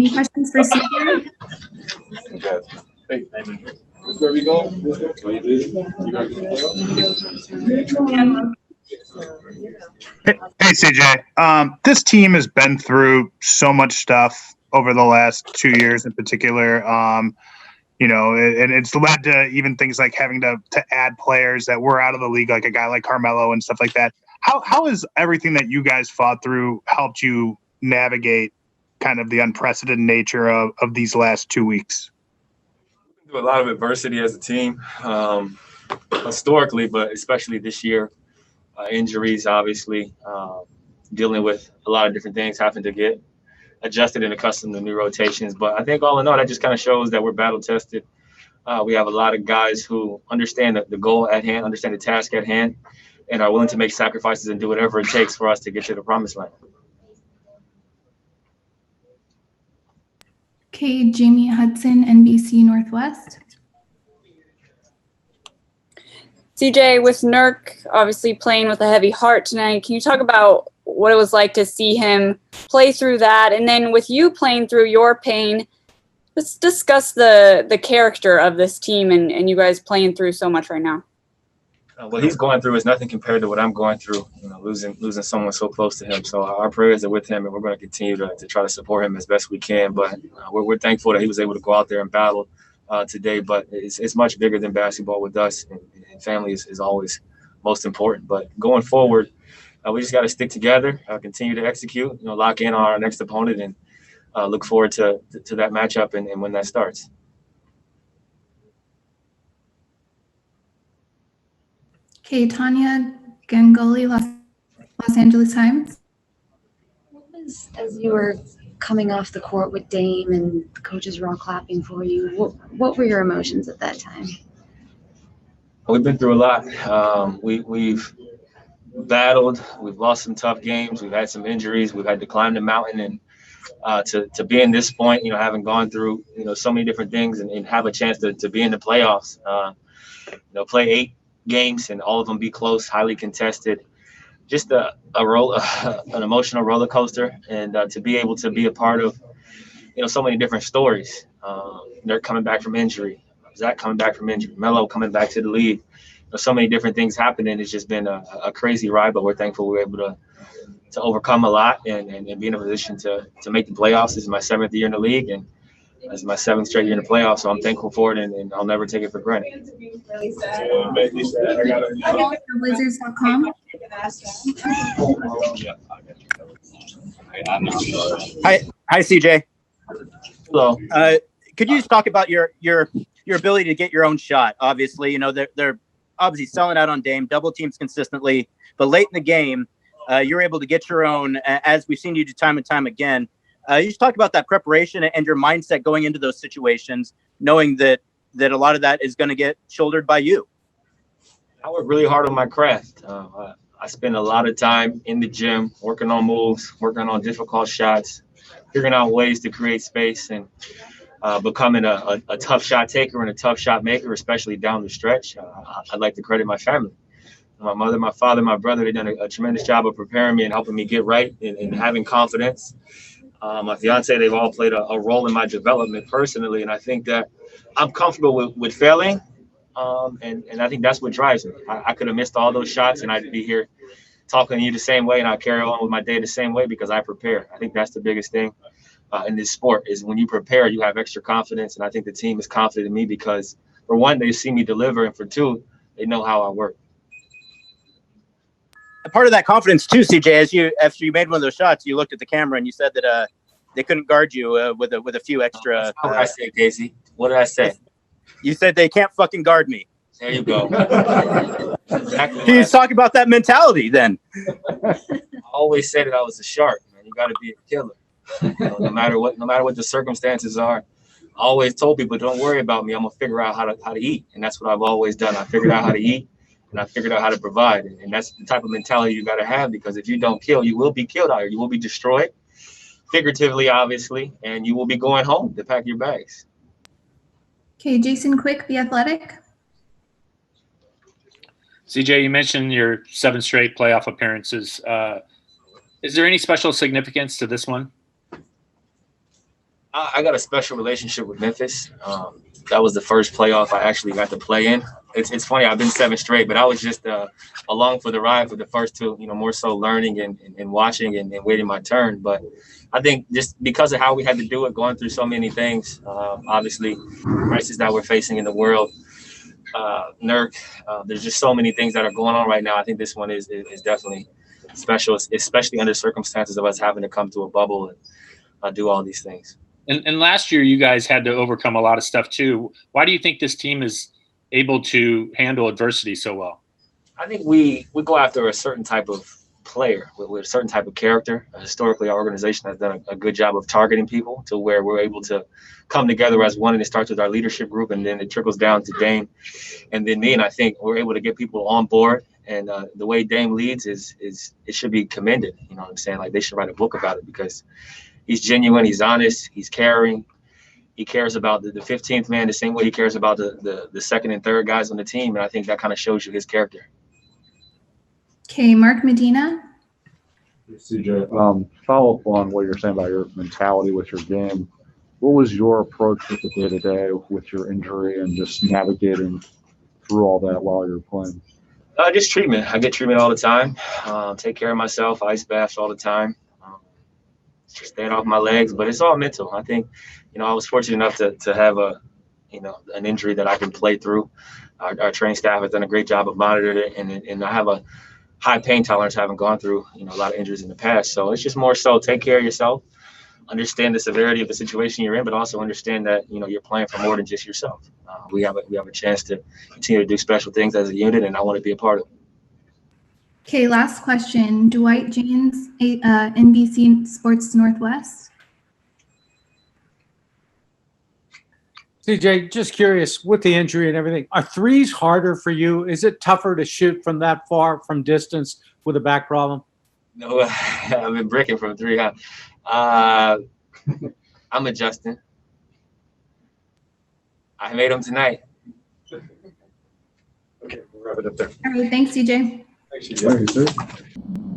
Any questions for CJ? Hey, where we go? Hey, CJ. This team has been through so much stuff over the last 2 years in particular. And it's led to even things like having to add players that were out of the league, like a guy like Carmelo and stuff like that. How has everything that you guys fought through helped you navigate kind of the unprecedented nature of these last 2 weeks? Through a lot of adversity as a team, historically, but especially this year. Injuries, obviously, dealing with a lot of different things, having to get adjusted and accustomed to new rotations. But I think all in all, that just kind of shows that we're battle tested. We have a lot of guys who understand the goal at hand, understand the task at hand, and are willing to make sacrifices and do whatever it takes for us to get to the promised land. Okay, Jamie Hudson, NBC Northwest. CJ, with Nurk obviously playing with a heavy heart tonight, can you talk about what it was like to see him play through that? And then with you playing through your pain, let's discuss the character of this team and you guys playing through so much right now. What he's going through is nothing compared to what I'm going through, losing someone so close to him. So our prayers are with him, and we're going to continue to try to support him as best we can. But we're thankful that he was able to go out there and battle today. But it's much bigger than basketball with us, and family is always most important. But going forward, we just got to stick together, continue to execute, lock in on our next opponent, and look forward to that matchup and when that starts. Okay, Tanya Gangoli, Los Angeles Times. As you were coming off the court with Dame and the coaches were all clapping for you, what were your emotions at that time? We've been through a lot. We've battled. We've lost some tough games. We've had some injuries. We've had to climb the mountain, and to be in this point, having gone through so many different things and have a chance to be in the playoffs. Play 8 games and all of them be close, highly contested. Just an emotional roller coaster, and to be able to be a part of so many different stories. They're coming back from injury. Zach coming back from injury, Melo coming back to the league. So many different things happening. It's just been a crazy ride, but we're thankful we were able to overcome a lot and be in a position to make the playoffs. This is my 7th year in the league, and this is my 7th straight year in the playoffs, so I'm thankful for it, and I'll never take it for granted. Wizards.com. Hi, CJ. Hello. Could you just talk about your ability to get your own shot? Obviously, they're obviously selling out on Dame, double teams consistently, but late in the game, you're able to get your own, as we've seen you do time and time again. You just talk about that preparation and your mindset going into those situations, knowing that a lot of that is going to get shouldered by you. I work really hard on my craft. I spend a lot of time in the gym working on moves, working on difficult shots, figuring out ways to create space, and becoming a tough shot taker and a tough shot maker, especially down the stretch. I'd like to credit my family. My mother, my father, my brother, they've done a tremendous job of preparing me and helping me get right and having confidence. My fiance, they've all played a role in my development personally, and I think that I'm comfortable with failing, and I think that's what drives me. I could have missed all those shots, and I'd be here talking to you the same way, and I'll carry on with my day the same way because I prepare. I think that's the biggest thing in this sport is when you prepare, you have extra confidence, and I think the team is confident in me because, for one, they see me deliver, and for two, they know how I work. Part of that confidence too, CJ, after you made one of those shots, you looked at the camera and you said that they couldn't guard you with a few extra. What did I say, Casey? What did I say? You said they can't fucking guard me. There you go. Exactly. Can you talk about that mentality then? I always said that I was a shark, man. You got to be a killer. No matter what the circumstances are. I always told people, don't worry about me. I'm gonna figure out how to eat, and that's what I've always done. I figured out how to eat. And I figured out how to provide. And that's the type of mentality you got to have, because if you don't kill, you will be killed out here. You will be destroyed, figuratively, obviously, and you will be going home to pack your bags. Okay, Jason Quick, The Athletic. CJ, you mentioned your 7 straight playoff appearances. Is there any special significance to this one? I got a special relationship with Memphis. That was the first playoff I actually got to play in. It's funny, I've been 7 straight, but I was just along for the ride for the first 2, more so learning and watching and waiting my turn. But I think just because of how we had to do it, going through so many things, obviously, crisis that we're facing in the world, Nurk, there's just so many things that are going on right now. I think this one is definitely special, especially under circumstances of us having to come to a bubble and do all these things. And last year, you guys had to overcome a lot of stuff too. Why do you think this team is able to handle adversity so well? I think we go after a certain type of player with a certain type of character. Historically, our organization has done a good job of targeting people to where we're able to come together as one, and it starts with our leadership group, and then it trickles down to Dame and then me. And I think we're able to get people on board. And the way Dame leads is it should be commended. You know what I'm saying? Like, they should write a book about it because he's genuine, he's honest, he's caring. He cares about the 15th man the same way he cares about the second and third guys on the team. And I think that kind of shows you his character. Okay, Mark Medina. CJ, follow up on what you're saying about your mentality with your game. What was your approach with the day-to-day with your injury and just navigating through all that while you're playing? Just treatment. I get treatment all the time. Take care of myself, ice baths all the time. Just staying off my legs, but it's all mental. I think, I was fortunate enough to have an injury that I can play through. Our training staff has done a great job of monitoring it, and I have a high pain tolerance, having gone through, a lot of injuries in the past. So it's just more so take care of yourself, understand the severity of the situation you're in, but also understand that, you're playing for more than just yourself. We have a chance to continue to do special things as a unit, and I want to be a part of it. Okay, last question. Dwight James, NBC Sports Northwest. CJ, just curious, with the injury and everything, are threes harder for you? Is it tougher to shoot from that far from distance with a back problem? No, I've been bricking from 3. I'm adjusting. I made them tonight. Okay, we'll wrap it up there. All right, thanks, CJ. Thanks, CJ.